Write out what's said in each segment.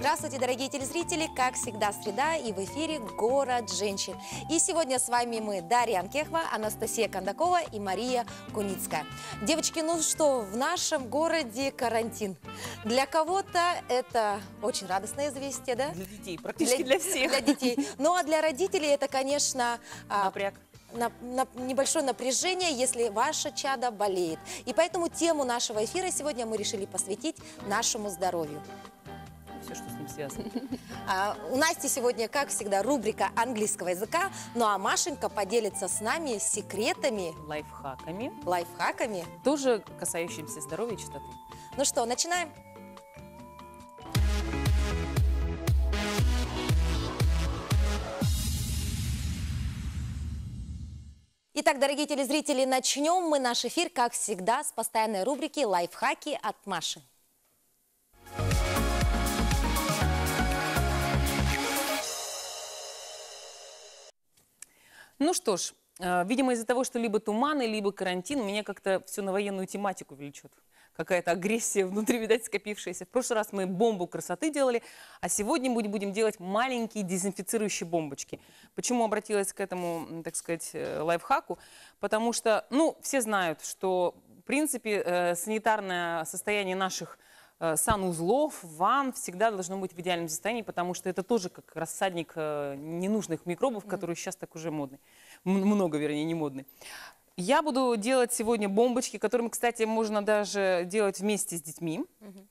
Здравствуйте, дорогие телезрители! Как всегда, среда и в эфире «Город женщин». И сегодня с вами мы, Дарья Анкехова, Анастасия Кондакова и Мария Куницкая. Девочки, ну что, в нашем городе карантин. Для кого-то это очень радостное известие, да? Для детей, практически для всех. Для детей. Ну а для родителей это, конечно... Напряг. Небольшое напряжение, если ваше чадо болеет. И поэтому тему нашего эфира сегодня мы решили посвятить нашему здоровью. Все, что с ним связано. У Насти сегодня, как всегда, рубрика английского языка. Ну а Машенька поделится с нами секретами, лайфхаками, тоже касающимися здоровья и чистоты. Ну что, начинаем? Итак, дорогие телезрители, начнем мы наш эфир, как всегда, с постоянной рубрики «Лайфхаки от Маши». Ну что ж, видимо, из-за того, что либо туманы, либо карантин, меня как-то все на военную тематику влечет. Какая-то агрессия внутри, видать, скопившаяся. В прошлый раз мы бомбу красоты делали, а сегодня мы будем делать маленькие дезинфицирующие бомбочки. Почему обратилась к этому, так сказать, лайфхаку? Потому что, ну, все знают, что, в принципе, санитарное состояние наших санузлов, ванн всегда должно быть в идеальном состоянии, потому что это тоже как рассадник ненужных микробов, которые сейчас так уже модны. Много, вернее, не модны. Я буду делать сегодня бомбочки, которыми, кстати, можно даже делать вместе с детьми,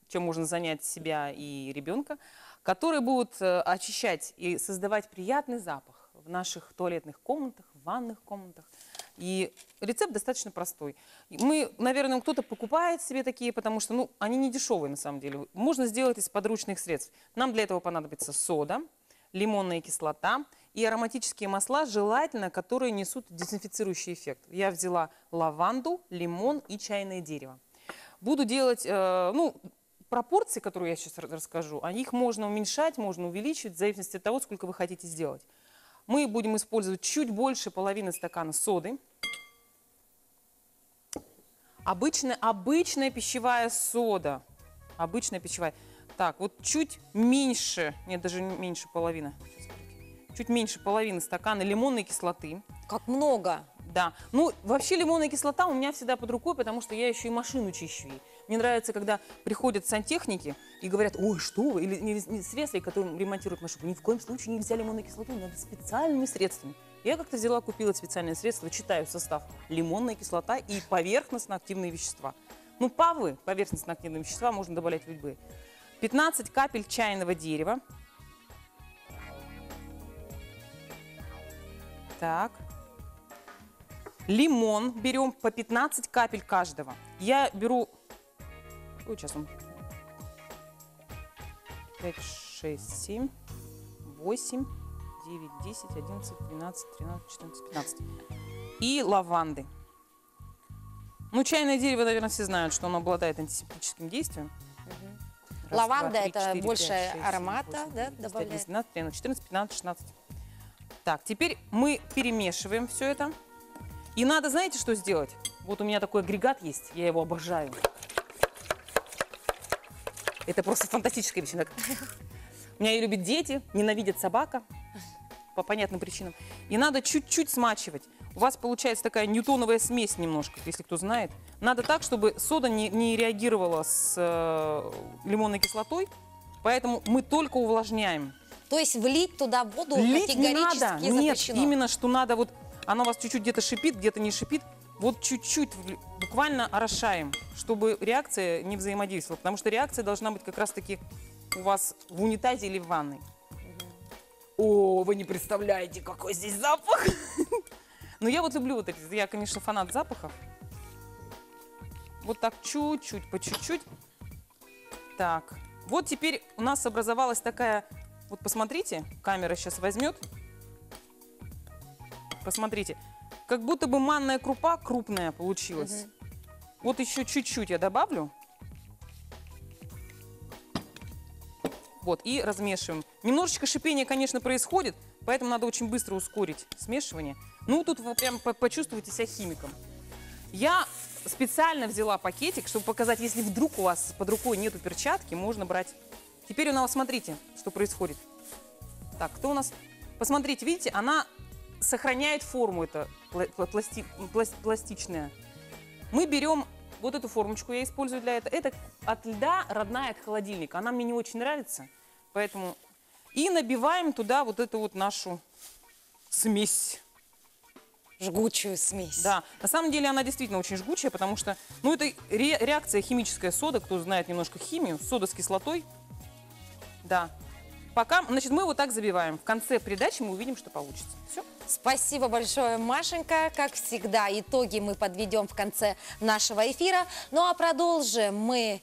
чем можно занять себя и ребенка, которые будут очищать и создавать приятный запах в наших туалетных комнатах, в ванных комнатах. И рецепт достаточно простой. Мы, наверное, кто-то покупает себе такие, потому что, ну, они не дешевые на самом деле. Можно сделать из подручных средств. Нам для этого понадобится сода, лимонная кислота и ароматические масла, желательно, которые несут дезинфицирующий эффект. Я взяла лаванду, лимон и чайное дерево. Буду делать, ну, пропорции, которые я сейчас расскажу, их можно уменьшать, можно увеличивать, в зависимости от того, сколько вы хотите сделать. Мы будем использовать чуть больше половины стакана соды. Обычная пищевая сода. Обычная пищевая. Так, вот чуть меньше, нет, даже меньше половины. Чуть меньше половины стакана лимонной кислоты. Как много! Да. Ну, вообще лимонная кислота у меня всегда под рукой, потому что я еще и машину чищу. Мне нравится, когда приходят сантехники и говорят: ой, что вы, или слесарь, который ремонтирует машину, ни в коем случае нельзя лимонную кислоту, надо специальными средствами. Я как-то взяла, купила специальные средства, читаю состав: лимонная кислота и поверхностно-активные вещества. Ну, ПАВы, поверхностно-активные вещества, можно добавлять любые. 15 капель чайного дерева. Так. Лимон берем по 15 капель каждого. Я беру... Ой, сейчас он... 5, 6, 7, 8, 9, 10, 11, 12, 13, 14, 15. И лаванды. Ну, чайное дерево, наверное, все знают, что оно обладает антисептическим действием. Раз, Лаванда два, три, это 4, больше 5, 6, аромата, 8, да, 9, 10, добавляет? 11, 12, 13, 14, 15, 16. Так, теперь мы перемешиваем все это. И надо, знаете, что сделать? Вот у меня такой агрегат есть, я его обожаю. Это просто фантастическая вещь. Меня ее любят дети, ненавидят собака по понятным причинам. И надо чуть-чуть смачивать. У вас получается такая ньютоновая смесь немножко, если кто знает. Надо так, чтобы сода не реагировала с лимонной кислотой, поэтому мы только увлажняем. То есть влить туда воду Лить категорически не надо. запрещено? Нет, именно что надо вот... Оно у вас чуть-чуть где-то шипит, где-то не шипит. Вот чуть-чуть, буквально орошаем, чтобы реакция не взаимодействовала. Потому что реакция должна быть как раз-таки у вас в унитазе или в ванной. О, вы не представляете, какой здесь запах! Но я вот люблю вот эти, я, конечно, фанат запахов. Вот так чуть-чуть, по чуть-чуть. Так, вот теперь у нас образовалась такая... Вот посмотрите, камера сейчас возьмет. Посмотрите, как будто бы манная крупа крупная получилась. Вот еще чуть-чуть я добавлю. Вот, и размешиваем. Немножечко шипения, конечно, происходит, поэтому надо очень быстро ускорить смешивание. Ну, тут вы прям почувствуете себя химиком. Я специально взяла пакетик, чтобы показать, если вдруг у вас под рукой нету перчатки, можно брать Теперь у нас, смотрите, что происходит. Так, кто у нас? Посмотрите, видите, она сохраняет форму, это пластичная. Мы берем вот эту формочку, я использую для этого. Это от льда, родная от холодильника. Она мне не очень нравится, поэтому... И набиваем туда вот эту вот нашу смесь. Жгучую смесь. Да, на самом деле она действительно очень жгучая, потому что, ну, это реакция химическая сода, кто знает немножко химию, сода с кислотой. Да. Пока, значит, мы вот так забиваем. В конце передачи мы увидим, что получится. Все. Спасибо большое, Машенька. Как всегда, итоги мы подведем в конце нашего эфира. Ну а продолжим мы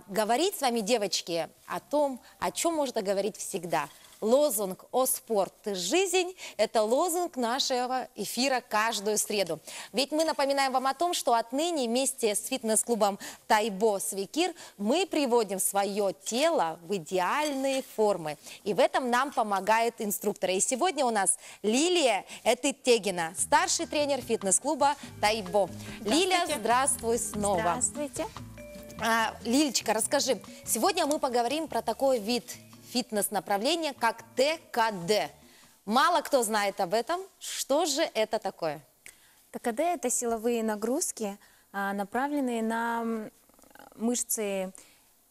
говорить с вами, девочки, о том, о чем можно говорить всегда. Лозунг «О спорт, жизнь» – это лозунг нашего эфира каждую среду. Ведь мы напоминаем вам о том, что отныне вместе с фитнес-клубом Тайбо Свекир мы приводим свое тело в идеальные формы. И в этом нам помогают инструкторы. И сегодня у нас Лилия Этытегина, старший тренер фитнес-клуба Тайбо. Лилия, здравствуй снова. Здравствуйте. Лилечка, расскажи, сегодня мы поговорим про такой вид фитнес-направление, как ТКД. Мало кто знает об этом. Что же это такое? ТКД – это силовые нагрузки, направленные на мышцы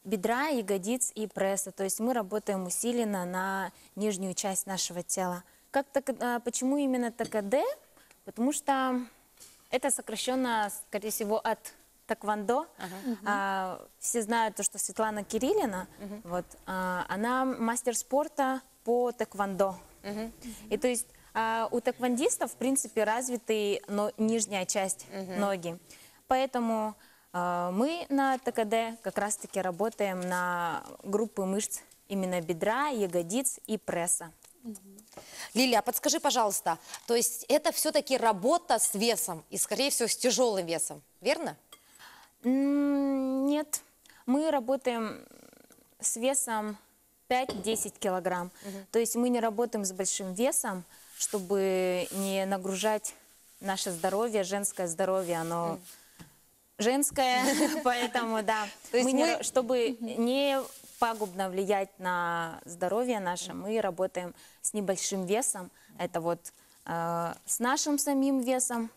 бедра, ягодиц и пресса. То есть мы работаем усиленно на нижнюю часть нашего тела. Почему именно ТКД? Потому что это сокращенно, скорее всего, от тэквондо. Все знают, что Светлана Кириллина, вот, она мастер спорта по тэквондо. И то есть у тэквондистов, в принципе, развиты нижняя часть ноги. Поэтому мы на ТКД как раз-таки работаем на группы мышц именно бедра, ягодиц и пресса. Лилия, подскажи, пожалуйста, то есть это все-таки работа с весом и, скорее всего, с тяжелым весом, верно? Нет, мы работаем с весом 5-10 килограмм. То есть мы не работаем с большим весом, чтобы не нагружать наше здоровье, женское здоровье, оно женское, поэтому, да, чтобы не пагубно влиять на здоровье наше, мы работаем с небольшим весом, это вот с нашим самим весом,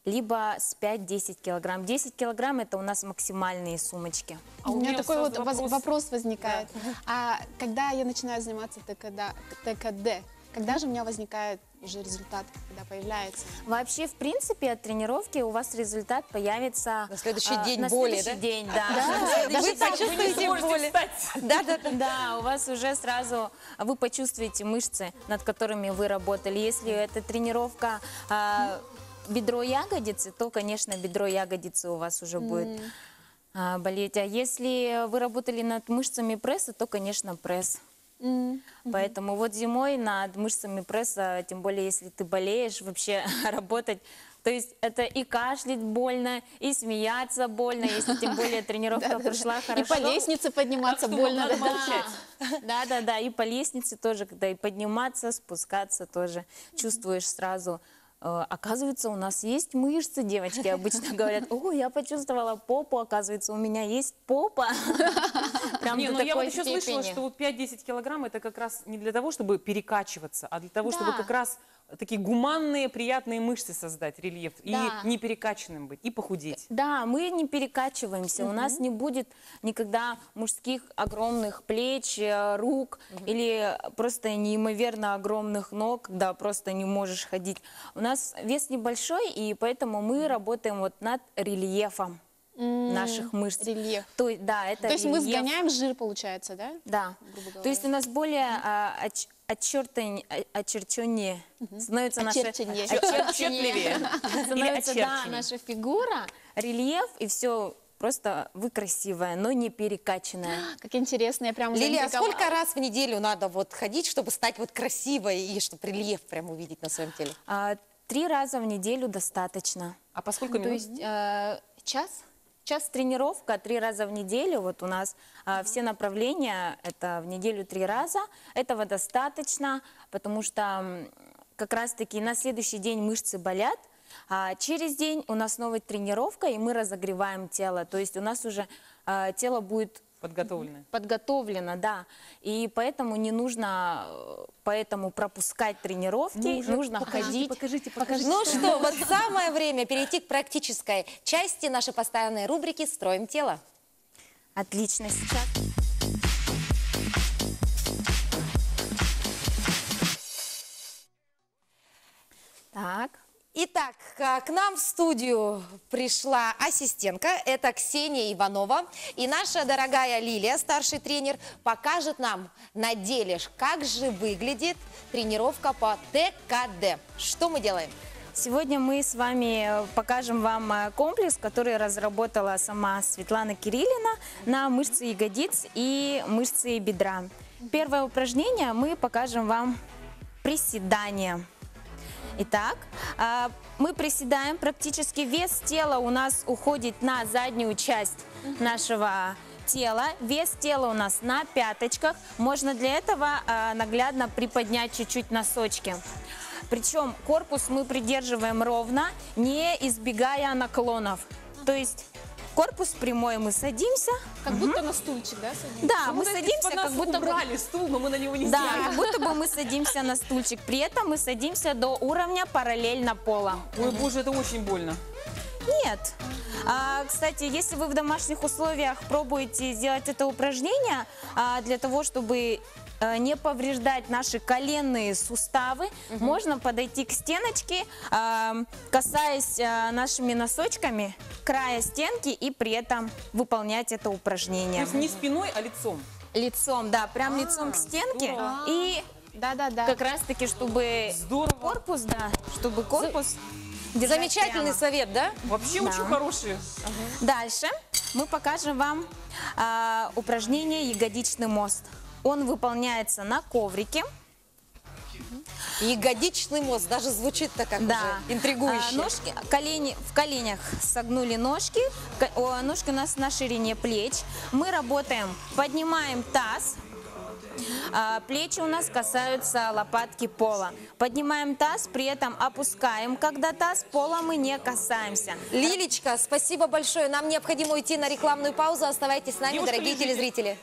либо с 5-10 килограмм. 10 килограмм – это у нас максимальные сумочки. У меня такой вот вопрос возникает. Да. А когда я начинаю заниматься ТКД, когда же у меня возникает уже результат, когда появляется? Вообще, в принципе, от тренировки у вас результат появится на следующий день, на боли, следующий да? день, да. Да, вы почувствуете боли. Да, у вас уже сразу, вы почувствуете мышцы, над которыми вы работали. Если это тренировка бедро-ягодицы, то, конечно, бедро-ягодицы у вас уже будет болеть. А если вы работали над мышцами пресса, то, конечно, пресс. Поэтому вот зимой над мышцами пресса, тем более, если ты болеешь, вообще работать, то есть это и кашлять больно, и смеяться больно, если тем более тренировка прошла хорошо. И по лестнице подниматься больно. Да, и по лестнице тоже, когда и подниматься, спускаться тоже чувствуешь сразу. Оказывается, у нас есть мышцы, девочки обычно говорят, о, я почувствовала попу, оказывается, у меня есть попа. Я вот еще слышала, что вот 5-10 килограмм это как раз не для того, чтобы перекачиваться, а для того, чтобы как раз такие гуманные, приятные мышцы создать, рельеф, и не перекачанным быть, и похудеть. Да, мы не перекачиваемся, у нас не будет никогда мужских огромных плеч, рук или просто неимоверно огромных ног, когда просто не можешь ходить. У нас вес небольшой, и поэтому мы работаем вот над рельефом наших мышц. Рельеф. То есть мы сгоняем жир, получается, да? Да. То есть у нас более очерченнее становится наша фигура, рельеф, и все просто вы красивая, но не перекачанная. Как интересно, я прям Лилия, а сколько раз в неделю надо вот ходить, чтобы стать вот красивой и чтобы рельеф прям увидеть на своем теле? 3 раза в неделю достаточно. А по сколько минут? То есть час тренировка, 3 раза в неделю. Вот у нас все направления, это в неделю 3 раза. Этого достаточно, потому что как раз-таки на следующий день мышцы болят. А через день у нас снова тренировка, и мы разогреваем тело. То есть у нас уже тело будет подготовлено, да. И поэтому не нужно пропускать тренировки, нужно ходить. Покажите. Ну что, вот самое время перейти к практической части нашей постоянной рубрики «Строим тело». Отлично сейчас. Так. Итак, к нам в студию пришла ассистентка, это Ксения Иванова. И наша дорогая Лилия, старший тренер, покажет нам на деле, как же выглядит тренировка по ТКД. Что мы делаем? Сегодня мы с вами покажем вам комплекс, который разработала сама Светлана Кириллина на мышцы ягодиц и мышцы бедра. Первое упражнение мы покажем вам приседания. Итак, мы приседаем, практически вес тела у нас уходит на заднюю часть нашего тела. Вес тела у нас на пяточках. Можно для этого наглядно приподнять чуть-чуть носочки. Причем корпус мы придерживаем ровно, не избегая наклонов. То есть корпус прямой, мы садимся. Как будто на стульчик, да, садимся? Да, мы садимся, как будто бы... убрали стул, но мы на него не Да, сели. как будто бы мы садимся на стульчик. При этом мы садимся до уровня параллельно пола. Ой, боже, это очень больно. Нет. Кстати, если вы в домашних условиях пробуете сделать это упражнение, для того, чтобы не повреждать наши коленные суставы, можно подойти к стеночке, касаясь нашими носочками края стенки и при этом выполнять это То упражнение. есть не спиной, а лицом. Лицом, да, прям лицом к стенке. здорово. И Да-да-да. как раз-таки, чтобы Здорово. корпус, да, чтобы корпус держать Замечательный прямо. совет, да? Вообще Да. очень хорошие. Дальше мы покажем вам упражнение ягодичный мост. Он выполняется на коврике. Ягодичный мост, даже звучит-то как Да. уже интригующе. Ножки, в коленях согнули ножки. Ножки у нас на ширине плеч. Мы работаем, поднимаем таз. Плечи у нас касаются лопатки пола. Поднимаем таз, при этом опускаем, когда таз пола мы не касаемся. Лилечка, спасибо большое. Нам необходимо уйти на рекламную паузу. Оставайтесь с нами, Девушка, дорогие лежите. телезрители.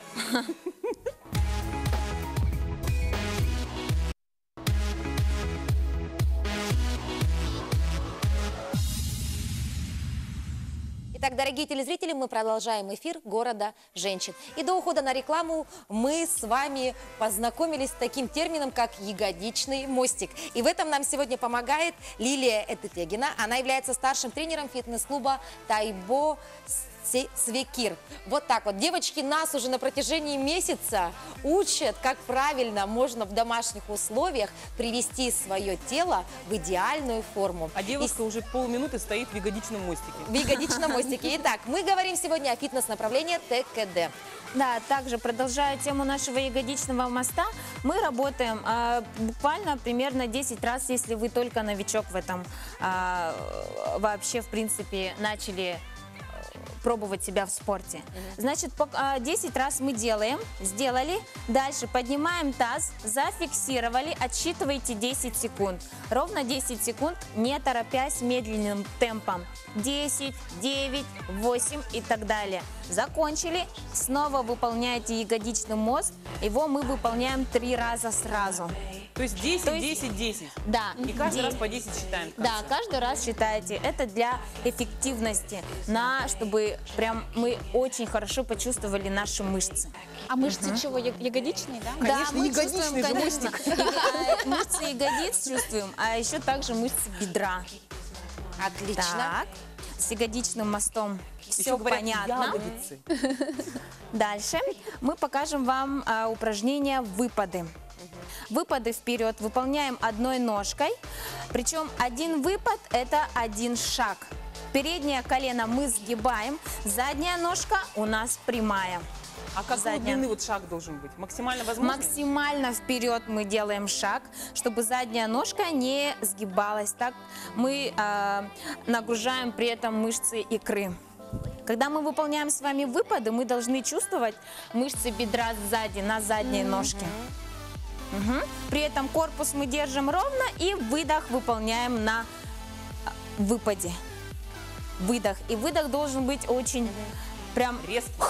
Итак, дорогие телезрители, мы продолжаем эфир «Города женщин». И до ухода на рекламу мы с вами познакомились с таким термином, как ягодичный мостик. И в этом нам сегодня помогает Лилия Этетегина. Она является старшим тренером фитнес-клуба «Тайбо Свекир». Вот так вот. Девочки нас уже на протяжении месяца учат, как правильно можно в домашних условиях привести свое тело в идеальную форму. А девушка уже полминуты стоит в ягодичном мостике. В ягодичном мостике. Итак, мы говорим сегодня о фитнес-направлении ТКД. Да, также продолжая тему нашего ягодичного моста, мы работаем буквально примерно 10 раз, если вы только новичок в этом, вообще, в принципе, начали пробовать себя в спорте. Значит, 10 раз мы сделали, дальше поднимаем таз, зафиксировали, отсчитывайте 10 секунд. Ровно 10 секунд, не торопясь, медленным темпом. 10, 9, 8 и так далее. Закончили, снова выполняете ягодичный мост, его мы выполняем 3 раза сразу. То есть 10, 10, 10. Да. И каждый раз по 10 считаем. в конце. Да, каждый раз считайте. Это для эффективности, чтобы прям мы очень хорошо почувствовали наши мышцы. А мышцы чего? Ягодичные, да? Конечно, да, мы ягодичный чувствуем, же конечно, мышцы ягодиц чувствуем, а еще также мышцы бедра. Отлично. Так, с ягодичным мостом Еще все говорят, понятно. ягодицы. Дальше мы покажем вам упражнение выпады. Выпады вперед выполняем одной ножкой, причем один выпад – это один шаг. Переднее колено мы сгибаем, задняя ножка у нас прямая. А какой Задняя. длины вот шаг должен быть? Максимально возможно? Максимально вперед мы делаем шаг, чтобы задняя ножка не сгибалась. Так мы нагружаем при этом мышцы икры. Когда мы выполняем с вами выпады, мы должны чувствовать мышцы бедра сзади, на задней ножке. При этом корпус мы держим ровно и выдох выполняем на выпаде. Выдох. И выдох должен быть очень прям Резко.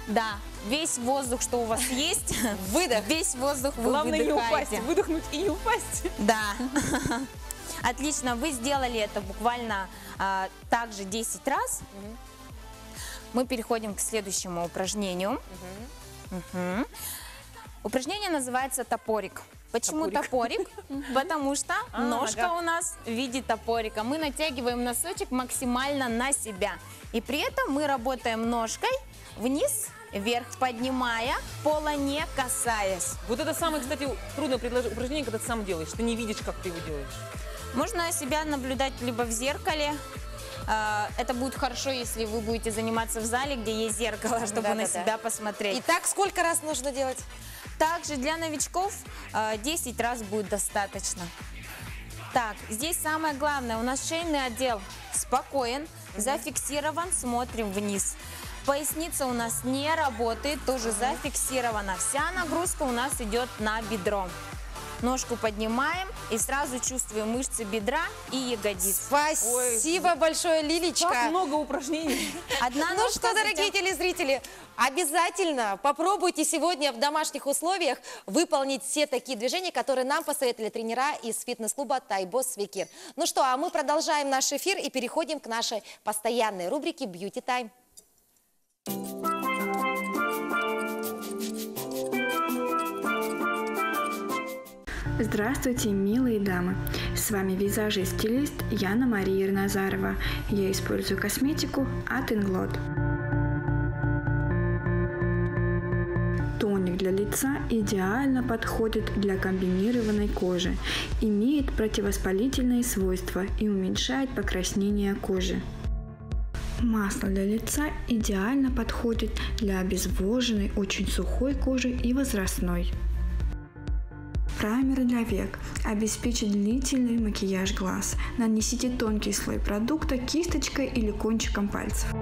да, весь воздух, что у вас есть, Выдох. весь воздух вы Главное не упасть, выдыхаете. выдохнуть и не упасть. Да. Отлично, вы сделали это буквально также 10 раз. Мы переходим к следующему упражнению. Мгм. Упражнение называется топорик. Почему топорик? Потому что ножка нога. у нас в виде топорика. Мы натягиваем носочек максимально на себя. И при этом мы работаем ножкой вниз, вверх, поднимая, пола не касаясь. Вот это самое, кстати, трудное упражнение, когда ты сам делаешь. Ты не видишь, как ты его делаешь. Можно себя наблюдать либо в зеркале. Это будет хорошо, если вы будете заниматься в зале, где есть зеркало, чтобы на Да-да-да. себя посмотреть. Итак, сколько раз нужно делать? Также для новичков 10 раз будет достаточно. Так, здесь самое главное, у нас шейный отдел спокоен, зафиксирован, смотрим вниз. Поясница у нас не работает, тоже зафиксирована. Вся нагрузка у нас идет на бедро. Ножку поднимаем и сразу чувствуем мышцы бедра и ягодиц. Спасибо большое, Лилечка. Как много упражнений. Одна Ну ножка что, дорогие телезрители, обязательно попробуйте сегодня в домашних условиях выполнить все такие движения, которые нам посоветовали тренера из фитнес-клуба Тайбос Свекир. Ну что, а мы продолжаем наш эфир и переходим к нашей постоянной рубрике Beauty Time. Здравствуйте, милые дамы! С вами визажист-стилист Яна Мария Назарова. Я использую косметику от Inglot. Тоник для лица идеально подходит для комбинированной кожи, имеет противовоспалительные свойства и уменьшает покраснение кожи. Масло для лица идеально подходит для обезвоженной, очень сухой кожи и возрастной. Праймер для век обеспечит длительный макияж глаз. Нанесите тонкий слой продукта кисточкой или кончиком пальцев.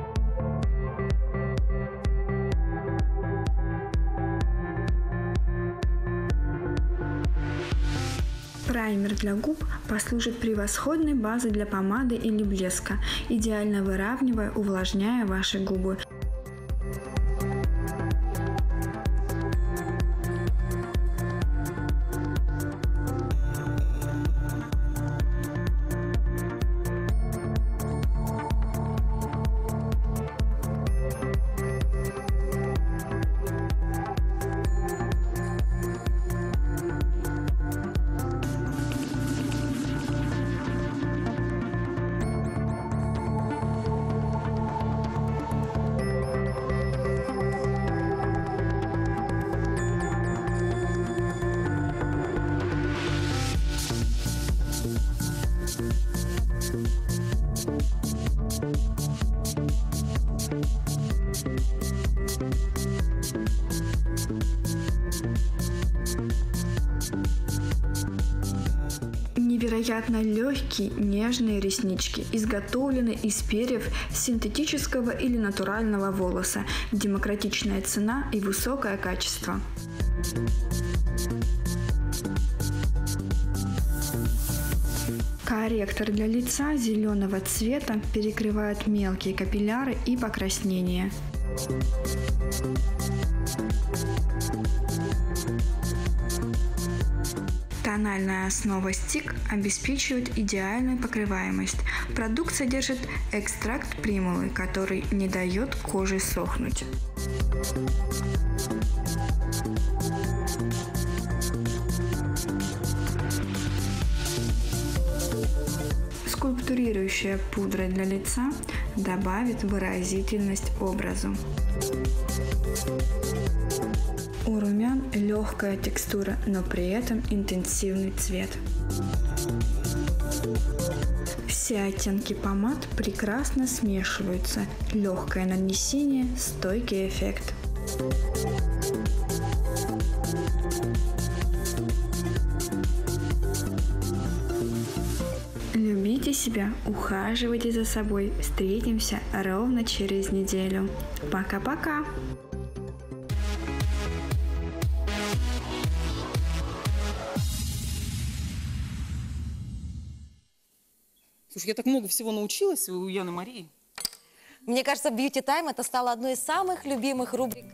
Праймер для губ послужит превосходной базой для помады или блеска, идеально выравнивая, увлажняя ваши губы. Невероятно легкие, нежные реснички, изготовлены из перьев синтетического или натурального волоса, демократичная цена и высокое качество. Корректор для лица зеленого цвета перекрывает мелкие капилляры и покраснения. Тональная основа стик обеспечивает идеальную покрываемость. Продукт содержит экстракт примулы, который не дает коже сохнуть. Скульптурирующая пудра для лица добавит выразительность образу. У румян легкая текстура, но при этом интенсивный цвет. Все оттенки помад прекрасно смешиваются. Легкое нанесение, стойкий эффект. Любите себя, ухаживайте за собой. Встретимся ровно через неделю. Пока-пока! Слушай, я так много всего научилась у Яны Марии. Мне кажется, Beauty Time это стало одной из самых любимых рубрик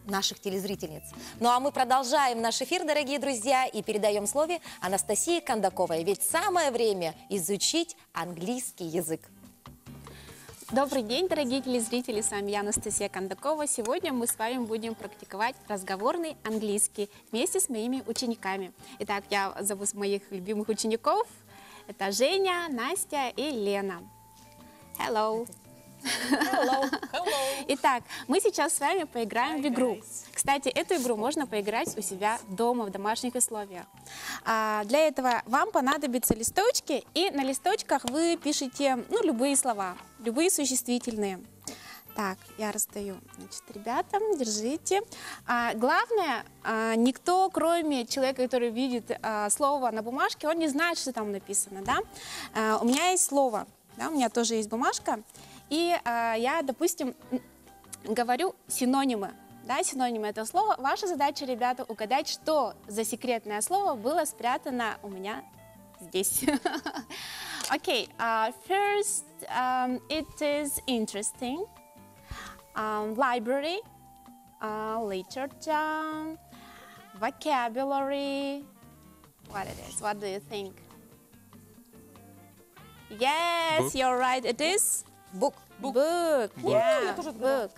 наших телезрительниц. Ну а мы продолжаем наш эфир, дорогие друзья, и передаем слово Анастасии Кондаковой. Ведь самое время изучить английский язык. Добрый день, дорогие телезрители, с вами я, Анастасия Кондакова. Сегодня мы с вами будем практиковать разговорный английский вместе с моими учениками. Итак, я зову моих любимых учеников. Это Женя, Настя и Лена. Hello! Hello. Итак, мы сейчас с вами поиграем в игру. Кстати, эту игру можно поиграть у себя дома, в домашних условиях. Для этого вам понадобятся листочки, и на листочках вы пишете любые слова, любые существительные. Так, я раздаю, значит, ребятам, держите. Главное, никто, кроме человека, который видит слово на бумажке, он не знает, что там написано, да? У меня есть слово, да, у меня тоже есть бумажка. И я, допустим, говорю синонимы. Да, синонимы этого слова. Ваша задача, ребята, угадать, что за секретное слово было спрятано у меня здесь. Okay, first, it is interesting. Library, literature, vocabulary. What it is? What do you think? Yes, Book. You're right. It is Book. book. Yeah, Я тоже отгадала. book.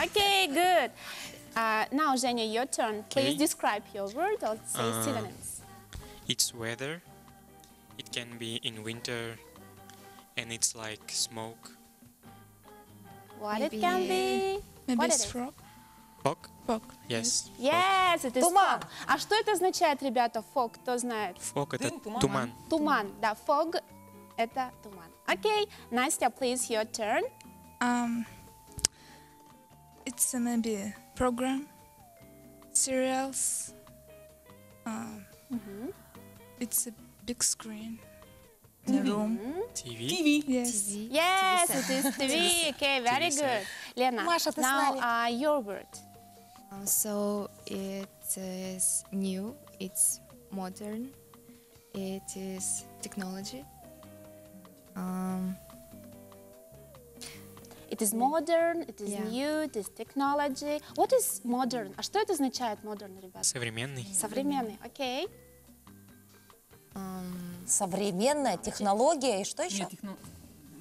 Okay, good. Now, Zhenya, your turn. Please Okay. describe your word or say synonyms. It's weather. It can be in winter, and it's like smoke. What it can be? Maybe What it's it is? frog. Fog? Fog. Yes. Yes, it is Туман. fog. А что это означает, ребята, fog? Кто знает? Fog это Дым, туман. туман. Туман. Да, fog – это туман. Okay, Настя, please, your turn. It's maybe program, serials. It's a big screen in a room. TV. TV. Yes. Yes, it is TV. Okay, very TV good. Lena, Маша, ты с now нами. Your word. So it is new, it's modern, it is technology. It is modern, it is Yeah. new, it is technology. What is modern? А что это означает modern, ребята? Современный. Современный, окей. Современная технология и что еще? Нет, техно-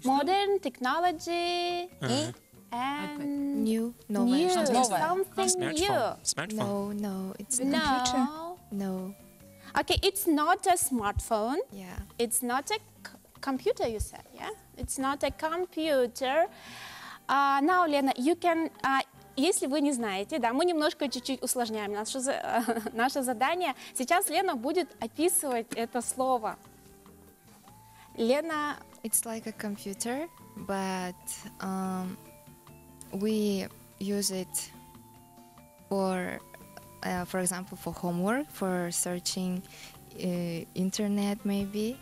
Modern, technology, И and New, new, новое. Новое. something new. Smartphone. Smartphone. No, no, it's No. no. Okay, it's not a smartphone. Yeah. It's not a computer, you said, yeah? It's not a computer. Now, Lena, you can, если вы не знаете, да, мы немножко чуть-чуть усложняем наше задание. Сейчас Лена будет описывать это слово. Лена, It's like a computer, but we use it for example, for homework, for searching internet maybe.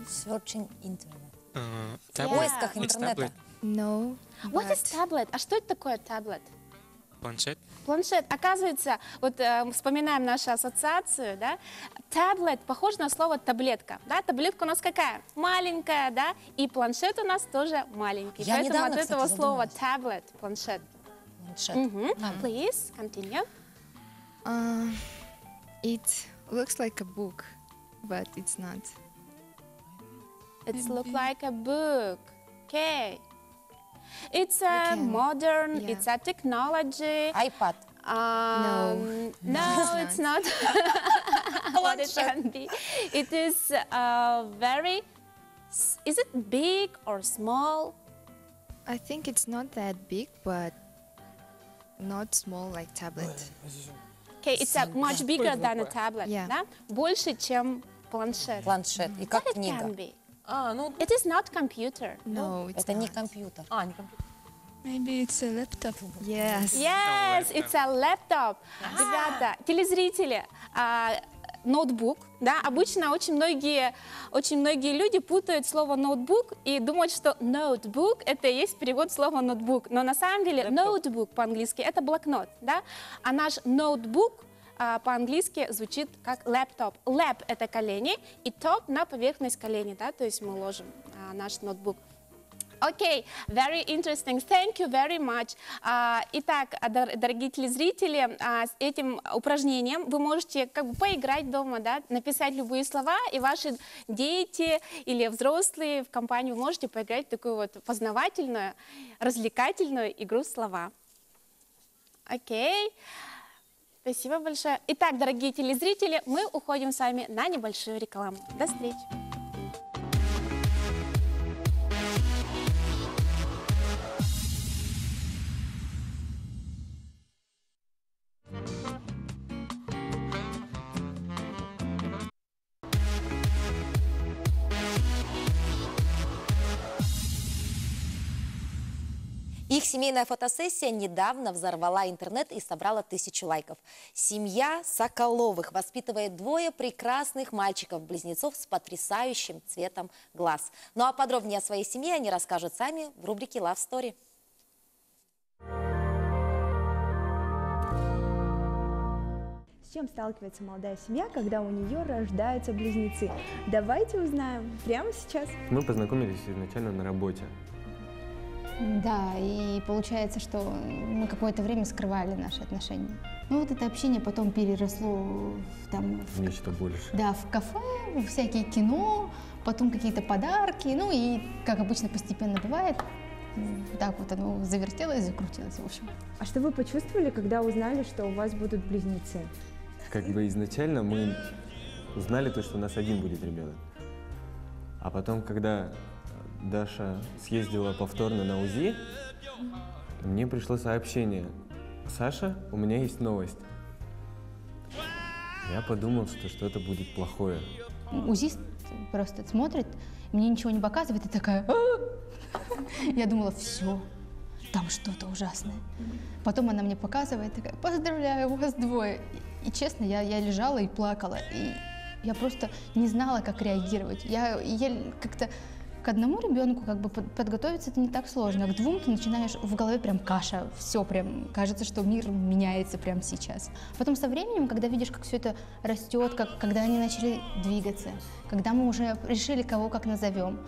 searching internet. В Tablet. поисках It's интернета. tablet. No. what is but tablet? А что это такое таблет? Планшет. Планшет. Оказывается, вот вспоминаем нашу ассоциацию, да? Таблет похож на слово таблетка, да? Таблетка у нас какая? Маленькая, да? И планшет у нас тоже маленький. Я Поэтому недавно, от этого кстати, слова задумалась. таблет, планшет. Планшет. Please, continue. it looks like a book, but it's not. It looks like a book. Okay. It's a can- modern, yeah. it's a technology. iPad. No, it's not. What it can be. It is very. Is it big or small? I think it's not that big, but not small like tablet. Okay, it's a much bigger than a tablet. Yeah. Да? Больше, чем планшет. Планшет. И как What it книга. can be. Ну, It is not computer. No, it's Это не not. компьютер. не компьютер. Maybe it's a laptop. Yes. Yes, it's a laptop. Ребята, телезрители, ноутбук, да, обычно очень многие люди путают слово ноутбук и думают, что ноутбук это и есть перевод слова ноутбук, но на самом деле ноутбук по-английски это блокнот, да, а наш ноутбук по-английски звучит как лэптоп. Лэп это колени и топ на поверхность колени, да, то есть мы ложим наш ноутбук. Окей, very interesting. Thank you very much. Итак, дорогие телезрители, с этим упражнением вы можете как бы поиграть дома, да, написать любые слова, и ваши дети или взрослые в компании вы можете поиграть в такую вот познавательную, развлекательную игру слова. Окей. Спасибо большое. Итак, дорогие телезрители, мы уходим с вами на небольшую рекламу. До встречи. Их семейная фотосессия недавно взорвала интернет и собрала 1000 лайков. Семья Соколовых воспитывает 2 прекрасных мальчиков-близнецов с потрясающим цветом глаз. Ну а подробнее о своей семье они расскажут сами в рубрике Love Story. С чем сталкивается молодая семья, когда у нее рождаются близнецы? Давайте узнаем прямо сейчас. Мы познакомились изначально на работе. Да, и получается, что мы какое-то время скрывали наши отношения. Ну вот это общение потом переросло в нечто больше. Да, в кафе, в всякие кино, потом какие-то подарки, ну и, как обычно, постепенно бывает, так вот оно завертелось, закрутилось, в общем. А что вы почувствовали, когда узнали, что у вас будут близнецы? Как бы изначально мы узнали то, что у нас один будет ребенок. А потом, когда Даша съездила повторно на УЗИ, мне пришло сообщение: «Саша, у меня есть новость». Я подумал, что что-то будет плохое. УЗИст просто смотрит, мне ничего не показывает, и такая... Я думала, все, там что-то ужасное. Потом она мне показывает, такая: «Поздравляю, у вас 2». И честно, я лежала и плакала, и я просто не знала, как реагировать. Я как-то... К одному ребенку как бы подготовиться это не так сложно, а к 2 ты начинаешь, в голове прям каша, все прям, кажется, что мир меняется прямо сейчас. Потом со временем, когда видишь, как все это растет, когда они начали двигаться, когда мы уже решили, кого как назовем,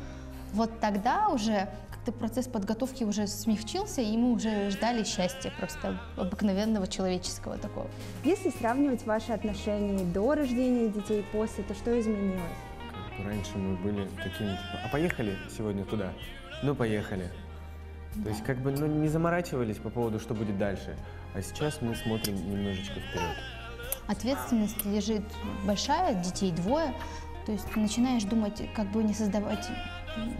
вот тогда уже как-то процесс подготовки уже смягчился, и мы уже ждали счастья просто обыкновенного человеческого такого. Если сравнивать ваши отношения до рождения детей и после, то что изменилось? Раньше мы были такими, типа: «А поехали сегодня туда?» Ну, поехали. То есть как бы не заморачивались по поводу, что будет дальше. А сейчас мы смотрим немножечко вперед. Ответственность лежит большая, детей 2. То есть ты начинаешь думать, как бы не создавать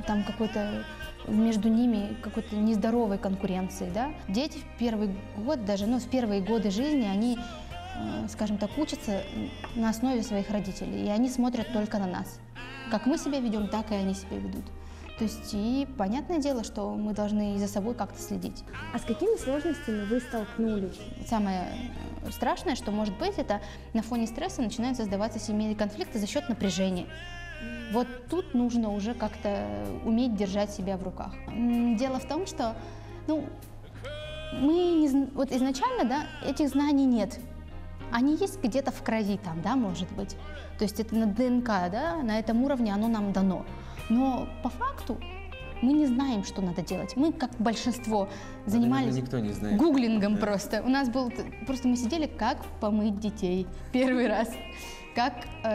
там какой-то между ними какой-то нездоровой конкуренции, да? Дети в первый год, даже, в первые годы жизни, они, скажем так, учатся на основе своих родителей, и они смотрят только на нас. Как мы себя ведем, так и они себя ведут. То есть, и понятное дело, что мы должны и за собой как-то следить. А с какими сложностями вы столкнулись? Самое страшное, что может быть, это на фоне стресса начинают создаваться семейные конфликты за счет напряжения. Вот тут нужно уже как-то уметь держать себя в руках. Дело в том, что вот изначально, да, этих знаний нет. Они есть где-то в крови там, да, может быть. То есть это на ДНК, да, на этом уровне оно нам дано. Но по факту мы не знаем, что надо делать. Мы, как большинство, занимались никто не знает. гуглингом просто. У нас был, просто мы сидели, как помыть детей первый раз, как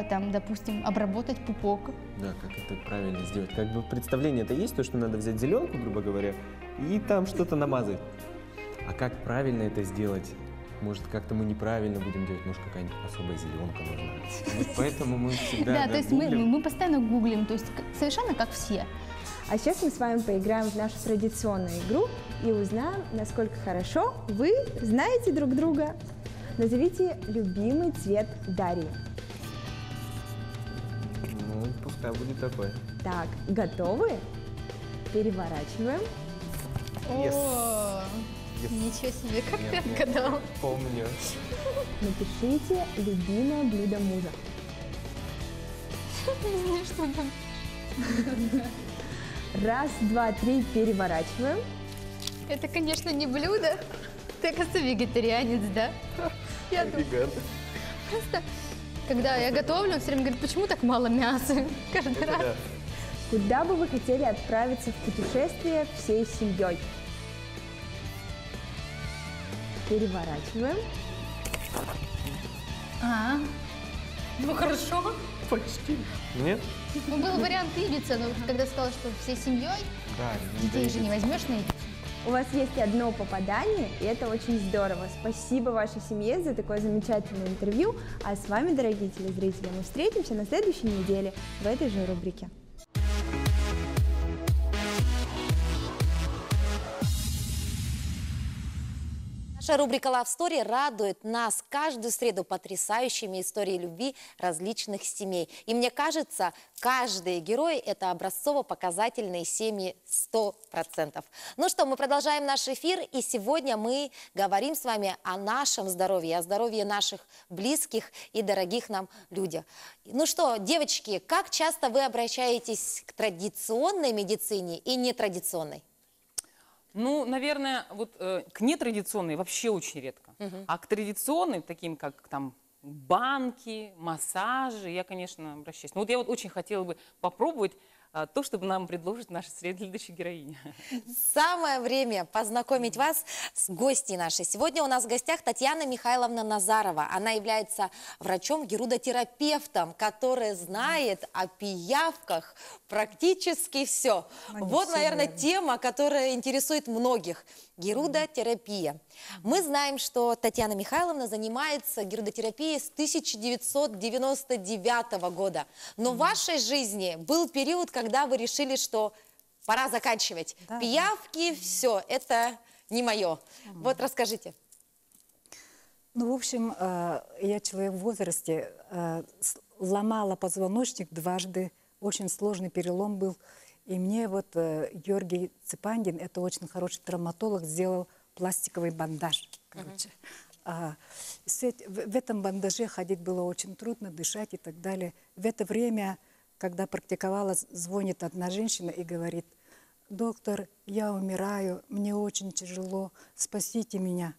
там, допустим, обработать пупок. Да, как это правильно сделать. Как бы представление-то есть, то, что надо взять зеленку, грубо говоря, и там что-то намазать. А как правильно это сделать? Может, как-то мы неправильно будем делать, может, какая-нибудь особая зеленка нужна. Вот поэтому мы всегда да, то есть мы постоянно гуглим, то есть совершенно как все. А сейчас мы с вами поиграем в нашу традиционную игру и узнаем, насколько хорошо вы знаете друг друга. Назовите любимый цвет Дарьи. Ну, пускай будет такой. Так, готовы? Переворачиваем. О, ничего себе, как ты отгадал? Помню. Напишите любимое блюдо мужа. Не знаю, что там. 1, 2, 3, переворачиваем. Это, конечно, не блюдо. Ты, оказывается, вегетарианец, да? Я думаю. Просто, когда я готовлю, он все время говорит: почему так мало мяса каждый раз? Куда бы вы хотели отправиться в путешествие всей семьей? Переворачиваем. Ну хорошо. Почти. Нет? Ну, был вариант Ибица, но когда сказала, что всей семьей, Да. детей же не возьмешь на Ибицу. У вас есть одно попадание, и это очень здорово. Спасибо вашей семье за такое замечательное интервью. А с вами, дорогие телезрители, мы встретимся на следующей неделе в этой же рубрике. Наша рубрика Love Story радует нас каждую среду потрясающими историей любви различных семей. И мне кажется, каждый герой – это образцово-показательные семьи 100%. Ну что, мы продолжаем наш эфир, и сегодня мы говорим с вами о нашем здоровье, о здоровье наших близких и дорогих нам людях. Ну что, девочки, как часто вы обращаетесь к традиционной медицине и нетрадиционной? Ну, наверное, вот к нетрадиционной вообще очень редко. А к традиционной, таким как там банки, массажи, я, конечно, обращаюсь. Но вот я вот очень хотела бы попробовать то, что нам предложит наша следующая героиня. Самое время познакомить вас с гостьей нашей. Сегодня у нас в гостях Татьяна Михайловна Назарова. Она является врачом-герудотерапевтом, который знает о пиявках практически все. Вот, наверное, тема, которая интересует многих. Герудотерапия. Мы знаем, что Татьяна Михайловна занимается герудотерапией с 1999 года. Но в вашей жизни был период, когда вы решили, что пора заканчивать. Пиявки, все, это не мое. Вот расскажите. Ну, в общем, я человек в возрасте, ломала позвоночник дважды, очень сложный перелом был. И мне вот Георгий Цепандин, это очень хороший травматолог, сделал пластиковый бандаж, короче. В этом бандаже ходить было очень трудно, дышать и так далее. В это время, когда практиковала, звонит одна женщина и говорит: доктор, я умираю, мне очень тяжело, спасите меня.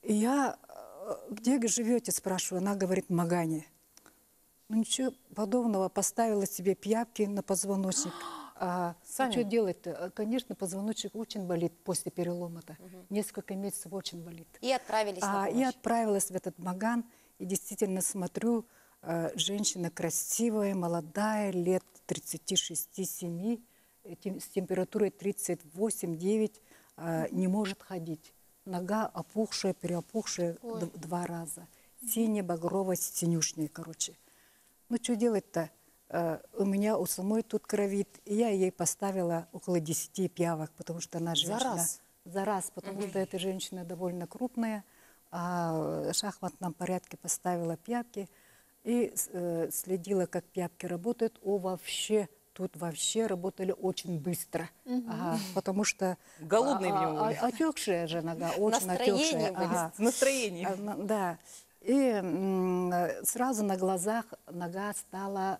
И я: где вы живете, спрашиваю, она говорит: в Магане. Ну ничего подобного, поставила себе пиявки на позвоночник. Что делать-то? Конечно, позвоночник очень болит после перелома-то. Несколько месяцев очень болит. И отправились на помощь. И отправилась в этот Маган. И действительно смотрю, женщина красивая, молодая, лет 36-7, с температурой 38-9, не может ходить. Нога опухшая, переопухшая 2 раза. Синяя, багровая, синюшняя, короче. Ну, что делать-то? У меня у самой тут кровит. И я ей поставила около 10 пиявок, потому что она женщина. За раз? За раз, потому что эта женщина довольно крупная. А в шахматном порядке поставила пиявки. И следила, как пиявки работают. Тут вообще работали очень быстро. Потому что... Голодные в него были. Отекшая же нога, очень отекшая. Настроение. Да. И сразу на глазах нога стала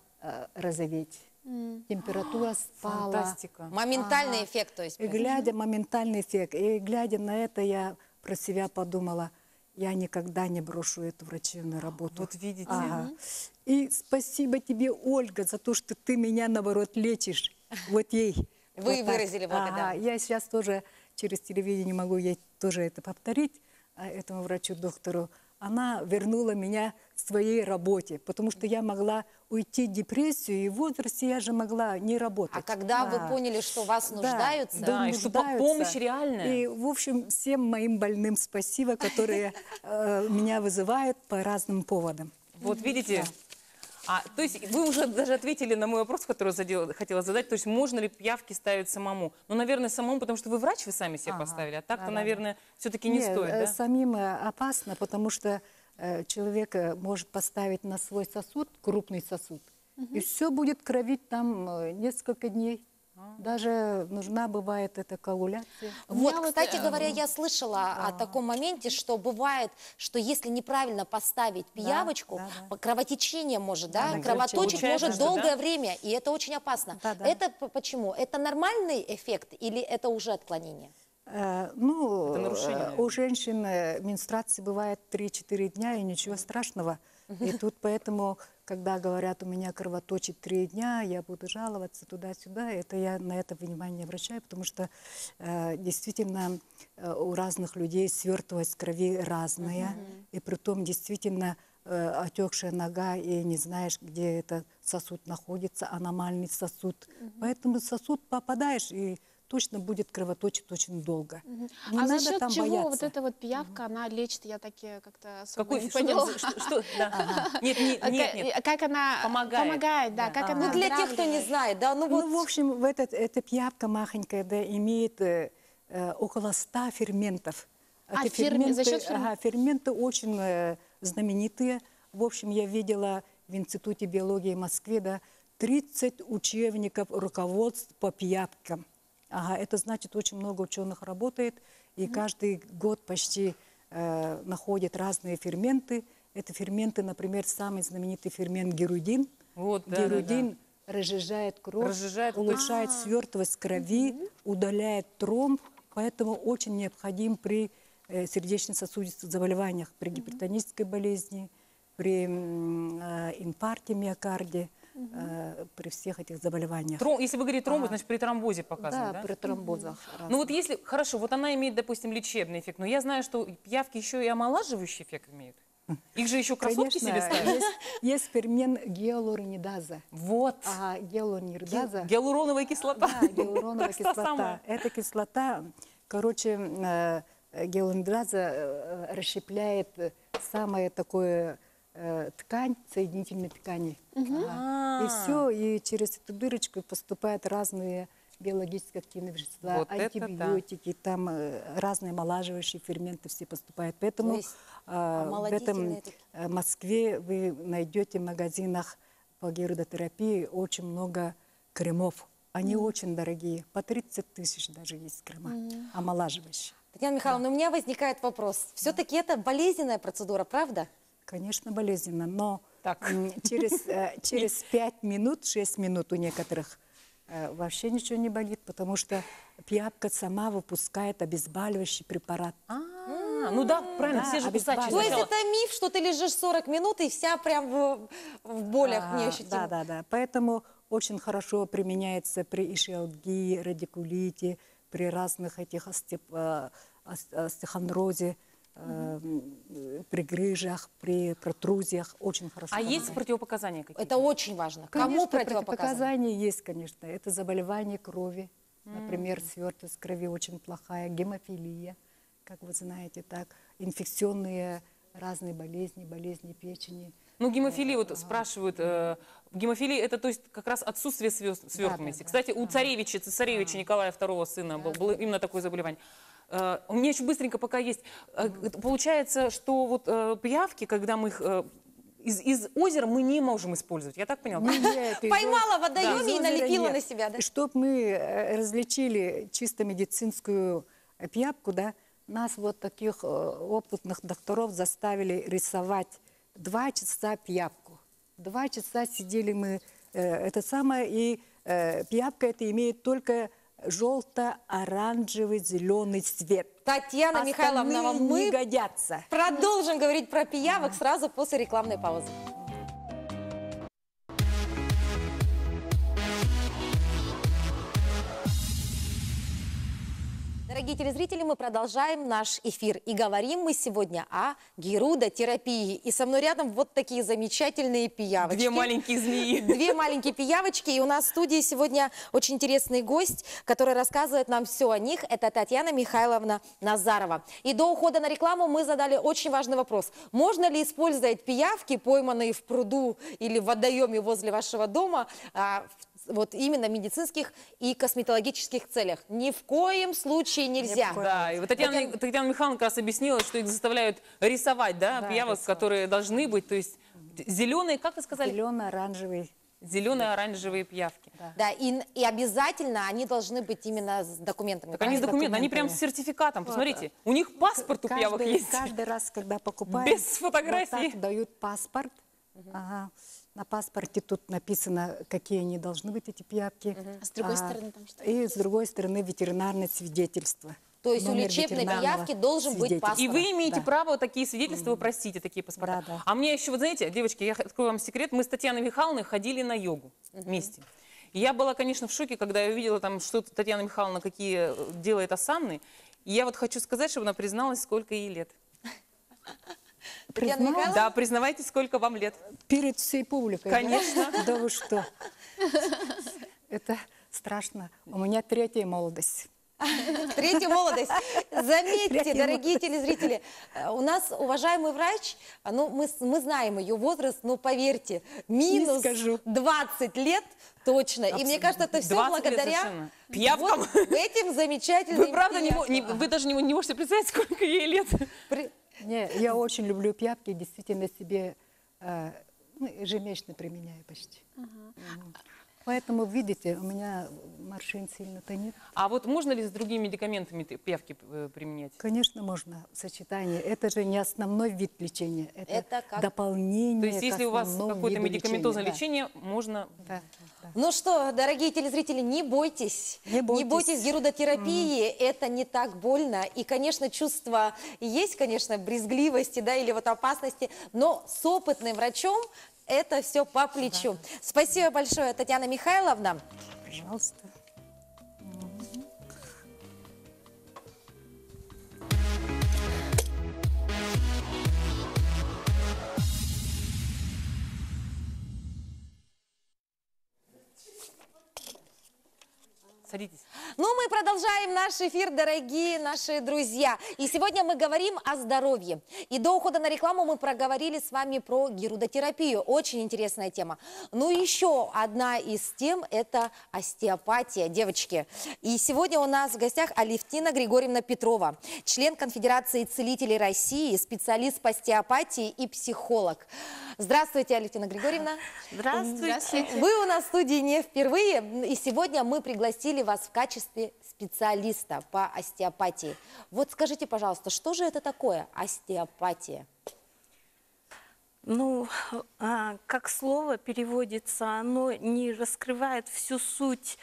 розоветь. Температура спала. Фантастика. Моментальный эффект, то есть. И моментальный эффект. И глядя на это, я про себя подумала: я никогда не брошу эту врачебную работу. Вот видите. И спасибо тебе, Ольга, за то, что ты меня, наоборот, лечишь. Вот ей. Вы выразили благодарность. Я сейчас тоже через телевидение могу ей тоже это повторить, этому врачу-доктору. Она вернула меня к своей работе, потому что я могла уйти в депрессию, и в возрасте я же могла не работать. А когда вы поняли, что вас нуждаются? Да, и что помощь реальная. И, в общем, всем моим больным спасибо, которые меня вызывают по разным поводам. Вот видите? То есть вы уже даже ответили на мой вопрос, который хотела задать. То есть можно ли пиявки ставить самому? Ну, наверное, самому, потому что вы врач, вы сами себе поставили. А так-то, наверное, все-таки не стоит, да? Самим опасно, потому что человек может поставить на свой сосуд, крупный сосуд, и все будет кровить там несколько дней. Даже нужна бывает эта коагуляция. Вот, кстати говоря, я слышала о таком моменте, что бывает, что если неправильно поставить пиявочку, кровотечение может, кровоточить может долгое время, и это очень опасно. Это почему? Это нормальный эффект или это уже отклонение? Ну, у женщин менструации бывает 3-4 дня, и ничего страшного. И тут поэтому, когда говорят, у меня кровоточит 3 дня, я буду жаловаться туда-сюда, это я на это внимание не обращаю, потому что действительно у разных людей свертываемость крови разная, и притом действительно отекшая нога, и не знаешь, где этот сосуд находится, аномальный сосуд. Поэтому сосуд попадаешь, и точно будет кровоточить очень долго. Не А надо за счет там чего бояться. вот эта вот пиявка, она лечит, я таки как-то особо Какой, не что, поняла. да. Нет. Как она помогает, да, как она Ну, для тех, кто не оздоравливает. знает, да, ну вот... Ну, в общем, эта пиявка махонькая, да, имеет около 100 ферментов. А Эти за счет ферменты очень знаменитые. В общем, я видела в Институте биологии в Москве, да, 30 учебников руководств по пиявкам. Это значит, очень много ученых работает, и каждый год почти находят разные ферменты. Это ферменты, например, самый знаменитый фермент герудин. Вот, Герудин разжижает кровь, улучшает свертываемость крови, удаляет тромб, поэтому очень необходим при сердечно-сосудистых заболеваниях, при гипертонической болезни, при инфаркте миокарда, при всех этих заболеваниях. Если вы говорите тромбоз, значит при тромбозе показано, да? Да, при тромбозах. Ну вот если, хорошо, вот она имеет, допустим, лечебный эффект, но я знаю, что пиявки еще и омолаживающий эффект имеют. Их же еще кроссовки себе ставят. Есть фермент гиалуронидаза. Вот. Гиалуронидаза. Гиалуроновая кислота. Да, гиалуроновая кислота. Эта кислота, короче, гиалуронидаза расщепляет самое такое ткань, соединительной ткани. И все, и через эту дырочку поступают разные биологически активные вещества, Вот антибиотики, там разные омолаживающие ферменты все поступают. Поэтому в этом Москве вы найдете в магазинах по гиалуротерапии очень много кремов. Они очень дорогие, по 30 тысяч даже есть крема, омолаживающие. Татьяна Михайловна, у меня возникает вопрос. Все-таки это болезненная процедура, правда? Конечно, болезненно, но через 5 минут, 6 минут у некоторых вообще ничего не болит, потому что пиявка сама выпускает обезболивающий препарат. Ну да, правильно, все же кусачие. То есть это миф, что ты лежишь 40 минут и вся прям в болях неощутима. Да. Поэтому очень хорошо применяется при ишиалгии, радикулите, при разных этих остеохондрозе, при грыжах, при протрузиях. Очень хорошо. Есть противопоказания какие-то? Это очень важно. Конечно, Кому противопоказания? противопоказания есть, конечно. Это заболевание крови. Например, свертываемость крови очень плохая, гемофилия, как вы знаете, так, инфекционные разные болезни печени. Ну, гемофилия, вот спрашивают, гемофилия это, то есть, как раз отсутствие свертываемости. Кстати, у цесаревича Николая II сына было именно такое заболевание. У меня еще быстренько пока есть. Получается, что вот пиявки, когда мы их из озера мы не можем использовать. Я так поняла? Поймала в водоеме и налепила на себя, да? Чтобы мы различили чисто медицинскую пиявку, да, нас вот таких опытных докторов заставили рисовать 2 часа пиявку. 2 часа сидели мы, и пиявка это имеет только желто-оранжевый зеленый цвет. Татьяна Михайловна, мы не годятся. Продолжим говорить про пиявок сразу после рекламной паузы. Дорогие телезрители, мы продолжаем наш эфир. И говорим мы сегодня о герудотерапии. И со мной рядом вот такие замечательные пиявочки. 2 маленькие змеи. 2 маленькие пиявочки. И у нас в студии сегодня очень интересный гость, который рассказывает нам все о них. Это Татьяна Михайловна Назарова. И до ухода на рекламу мы задали очень важный вопрос. Можно ли использовать пиявки, пойманные в пруду или в водоеме возле вашего дома, вот именно в медицинских и косметологических целях? Ни в коем случае нельзя. Да, и вот Татьяна Михайловна как раз объяснила, что их заставляют рисовать, да, пиявок, которые должны быть, то есть зеленые, как вы сказали? Зелено-оранжевые. Зелено-оранжевые пиявки. Да, и обязательно они должны быть именно с документами. Так они с документами, они прям с сертификатом. Посмотрите, у них паспорт у пиявок есть. Каждый раз, когда покупаем, без фотографии. Вот так дают паспорт. На паспорте тут написано, какие они должны быть, эти пиявки. А с другой стороны там что? И с другой стороны ветеринарное свидетельство. То есть у номер лечебной ветеринарного пиявки должен быть свидетельства. паспорт. И вы имеете Да. право такие свидетельства, вы просите такие паспорта. Да, да. А мне еще, вот знаете, девочки, я открою вам секрет, мы с Татьяной Михайловной ходили на йогу вместе. И я была, конечно, в шоке, когда я увидела там, что Татьяна Михайловна какие делает асаны. И я вот хочу сказать, чтобы она призналась, сколько ей лет. Татьяна Михайловна? Да, признавайте, сколько вам лет. Перед всей публикой. да? Конечно. Да вы что? Это страшно. У меня 3-я молодость. 3-я молодость. Заметьте, Третья дорогие телезрители, у нас уважаемый врач, ну, мы знаем ее возраст, но поверьте, минус скажу. 20 лет точно. И мне кажется, это все 20 лет благодаря совершенно. Пиявкам. вот этим замечательным Вы правда пиявкам. вы даже не можете представить, сколько ей лет. Не, я очень люблю пиявки, действительно себе ежемесячно применяю почти. Поэтому, видите, у меня морщин сильно-то нет. А вот можно ли с другими медикаментами пиявки применять? Конечно, можно в сочетании. Это же не основной вид лечения, это как? дополнение. То есть, к если у вас основному какое-то виду медикаментозное лечения, лечение, можно... Да. Да. Ну что, дорогие телезрители, не бойтесь. Не бойтесь. Герудотерапии, это не так больно. И, конечно, чувство есть, конечно, брезгливости, да, или вот опасности, но с опытным врачом это все по плечу. Да. Спасибо большое, Татьяна Михайловна. Пожалуйста. Садитесь. Ну, мы продолжаем наш эфир, дорогие наши друзья. И сегодня мы говорим о здоровье. И до ухода на рекламу мы проговорили с вами про герудотерапию. Очень интересная тема. Ну, еще одна из тем – это остеопатия, девочки. И сегодня у нас в гостях Алевтина Григорьевна Петрова, член Конфедерации целителей России, специалист по остеопатии и психолог. Здравствуйте, Алевтина Григорьевна. Здравствуйте. Вы у нас в студии не впервые, и сегодня мы пригласили вас в качестве специалиста по остеопатии. Вот скажите, пожалуйста, что же это такое остеопатия? Ну, как слово переводится, оно не раскрывает всю суть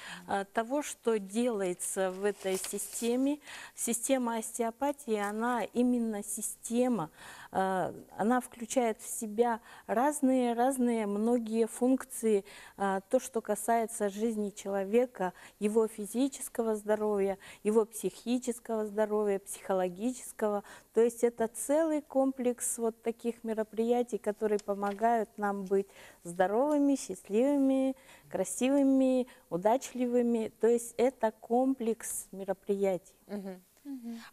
того, что делается в этой системе. Система остеопатии, она именно система. Она включает в себя разные многие функции, то, что касается жизни человека, его физического здоровья, его психического здоровья, психологического. То есть это целый комплекс вот таких мероприятий, которые помогают нам быть здоровыми, счастливыми, красивыми, удачливыми. То есть это комплекс мероприятий.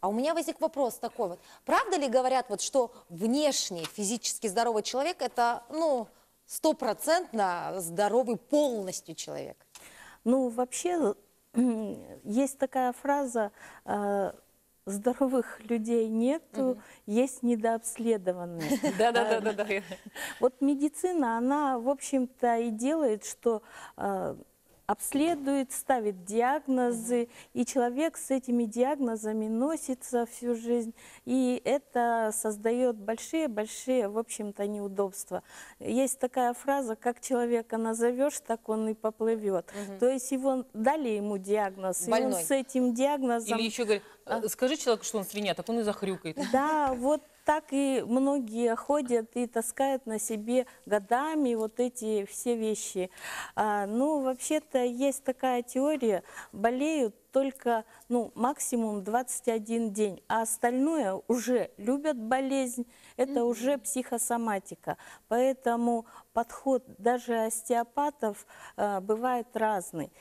А у меня возник вопрос такой вот. Правда ли говорят, вот, что внешний физически здоровый человек – это, ну, 100% здоровый полностью человек? Ну, вообще, есть такая фраза «здоровых людей нету, есть недообследованные». Да-да-да. Вот медицина, она, в общем-то, и делает, что обследует, ставит диагнозы, и человек с этими диагнозами носится всю жизнь, и это создает большие-большие, в общем-то, неудобства. Есть такая фраза: как человека назовешь, так он и поплывет. То есть его дали ему диагноз, Больной. и он с этим диагнозом... Или еще говорят, скажи человеку, что он свинья, так он и захрюкает. Да, вот так и многие ходят и таскают на себе годами вот эти все вещи. Ну, вообще-то есть такая теория: болеют только, ну, максимум 21 день, а остальное уже любят болезнь, это уже психосоматика. Поэтому подход даже остеопатов бывает разный.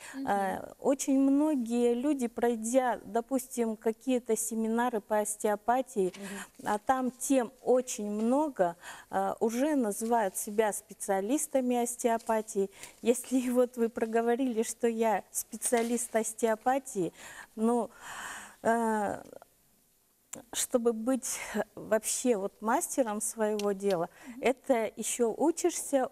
Очень многие люди, пройдя, допустим, какие-то семинары по остеопатии, а там тем очень много, уже называют себя специалистами остеопатии. Если вот вы проговорили, что я специалист остеопатии, ну, чтобы быть вообще вот мастером своего дела, это еще учишься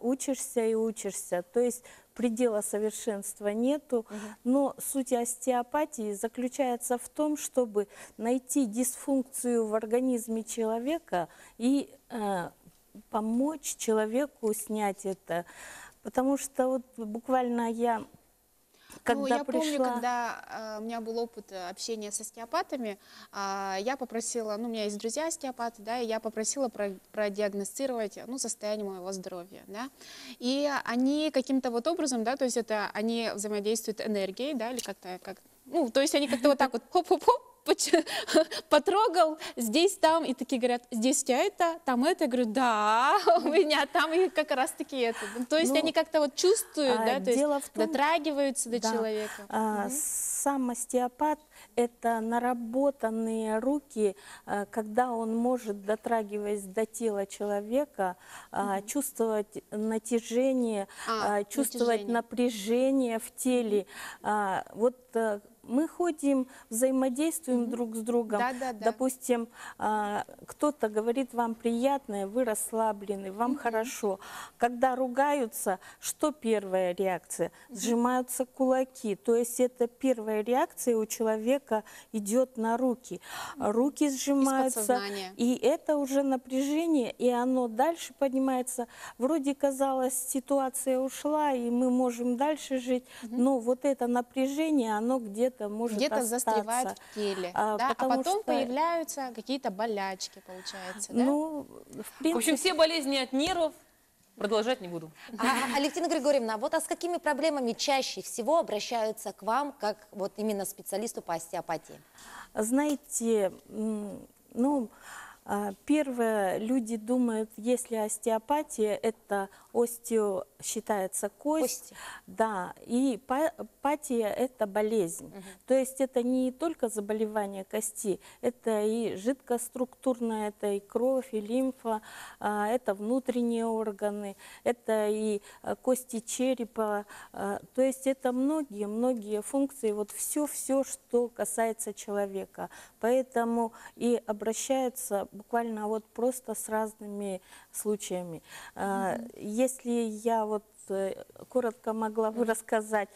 и учишься. То есть предела совершенства нету, но суть остеопатии заключается в том, чтобы найти дисфункцию в организме человека и помочь человеку снять это. Потому что вот буквально я Я помню, когда у меня был опыт общения с остеопатами, я попросила, у меня есть друзья остеопаты, да, и я попросила продиагностировать, состояние моего здоровья, да, и они каким-то вот образом, да, то есть это они взаимодействуют энергией, да, или как-то, то есть они как-то вот так вот хоп-хоп-хоп, потрогал, здесь, там, и такие говорят, здесь у тебя это, там это, я говорю, да, у меня там и как раз-таки это. То есть они как-то вот чувствуют, да, то есть дотрагиваются до человека. Сам остеопат – это наработанные руки, когда он может, дотрагиваясь до тела человека, чувствовать натяжение, чувствовать напряжение в теле. Вот мы ходим, взаимодействуем друг с другом. Допустим, кто-то говорит, вам приятно, вы расслаблены, вам хорошо. Когда ругаются, что первая реакция? Сжимаются кулаки. То есть это первая реакция у человека идет на руки. Руки сжимаются, и это уже напряжение, и оно дальше поднимается. Вроде казалось, ситуация ушла, и мы можем дальше жить, но вот это напряжение, оно где-то может застревает в теле, да? А потом появляются какие-то болячки, получается, да? В общем, все болезни от нервов продолжать не буду. Алевтина Григорьевна, вот с какими проблемами чаще всего обращаются к вам, как вот именно специалисту по остеопатии? Знаете, первое, люди думают, если остеопатия, это остео считается кость, да, и патия это болезнь. То есть это не только заболевание кости, это и жидкоструктурное, это и кровь, и лимфа, это внутренние органы, это и кости черепа, то есть это многие функции, вот все, что касается человека. Поэтому и обращаются буквально вот просто с разными случаями. Если я вот коротко могла бы рассказать,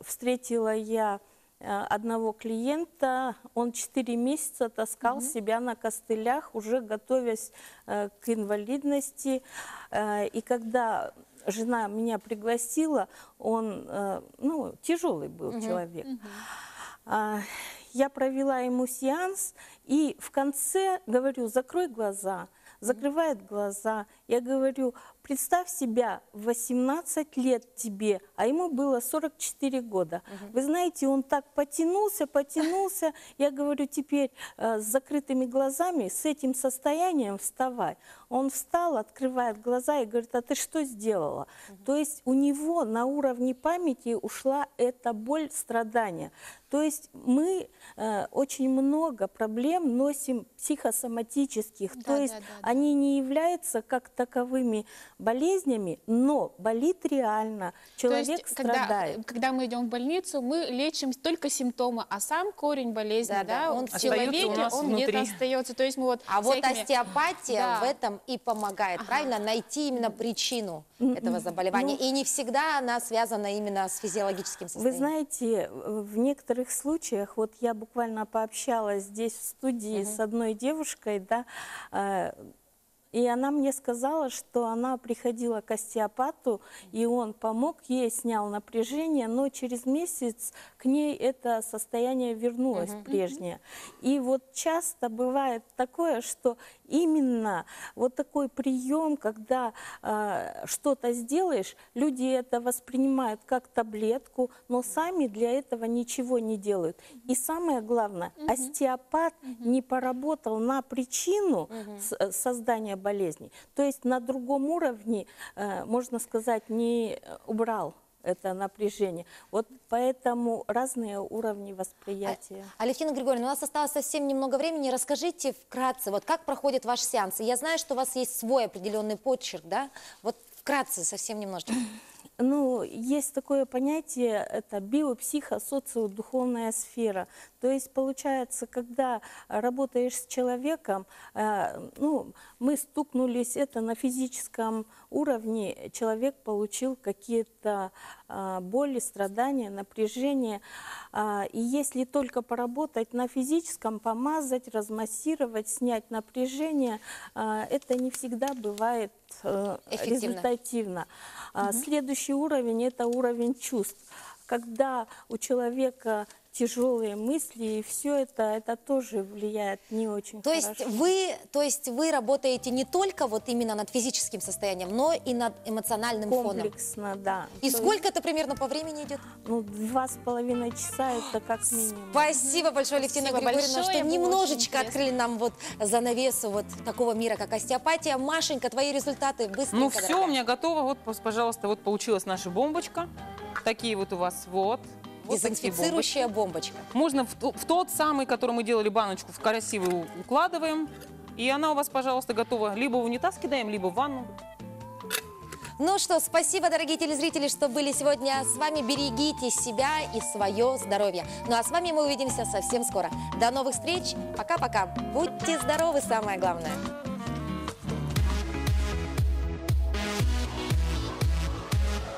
встретила я одного клиента, он 4 месяца таскал себя на костылях, уже готовясь к инвалидности, и когда жена меня пригласила, он, тяжелый был человек. Я провела ему сеанс, и в конце говорю, закрой глаза. Закрывает глаза. Я говорю, представь себя, 18 лет тебе, а ему было 44 года. Вы знаете, он так потянулся. Я говорю, теперь с закрытыми глазами, с этим состоянием вставай. Он встал, открывает глаза и говорит, а ты что сделала? То есть у него на уровне памяти ушла эта боль, страдания. То есть мы очень много проблем носим психосоматических. То есть они не являются как таковыми болезнями, но болит реально, человек страдает. Когда мы идем в больницу, мы лечим только симптомы, а сам корень болезни, он в человеке, он где-то остается. То есть мы вот вот остеопатия в этом и помогает, правильно, найти именно причину этого заболевания. И не всегда она связана именно с физиологическим состоянием. Вы знаете, в некоторых случаях, вот я буквально пообщалась здесь в студии с одной девушкой, да, и она мне сказала, что она приходила к остеопату, и он помог ей, снял напряжение, но через месяц к ней это состояние вернулось прежнее. И вот часто бывает такое, что именно вот такой прием, когда что-то сделаешь, люди это воспринимают как таблетку, но сами для этого ничего не делают. И самое главное, остеопат не поработал на причину создания болезни, то есть на другом уровне, можно сказать, не убрал это напряжение. Вот поэтому разные уровни восприятия. Алевтина Григорьевна, у нас осталось совсем немного времени. Расскажите вкратце, вот как проходят ваши сеансы. Я знаю, что у вас есть свой определенный почерк, да? Вот вкратце, совсем немножечко. Есть такое понятие, это биопсихо-социодуховная сфера. То есть, получается, когда работаешь с человеком, мы стукнулись, это на физическом уровне, человек получил какие-то боли, страдания, напряжение. И если только поработать на физическом, помазать, размассировать, снять напряжение, это не всегда бывает результативно. Следующий уровень – это уровень чувств. когда у человека тяжелые мысли, и все это тоже влияет не очень То хорошо. есть вы работаете не только вот именно над физическим состоянием, но и над эмоциональным фоном. Комплексно, да. И То сколько это примерно по времени идет? Ну, 2,5 часа это как минимум. Спасибо большое, Алевтина Спасибо Григорьевна, большое, что было немножечко очень открыли нам вот занавесу вот такого мира, как остеопатия. Машенька, твои результаты быстренько. Ну все, дорогая. у меня готово. Вот, пожалуйста, вот получилась наша бомбочка. Такие вот у вас вот. Вот такие Дезинфицирующая бомбочка. Можно в тот самый, который мы делали баночку, в красивый укладываем. И она у вас, пожалуйста, готова. Либо в унитаз кидаем, либо в ванну. Ну что, спасибо, дорогие телезрители, что были сегодня с вами. Берегите себя и свое здоровье. Ну а с вами мы увидимся совсем скоро. До новых встреч. Пока-пока. Будьте здоровы, самое главное.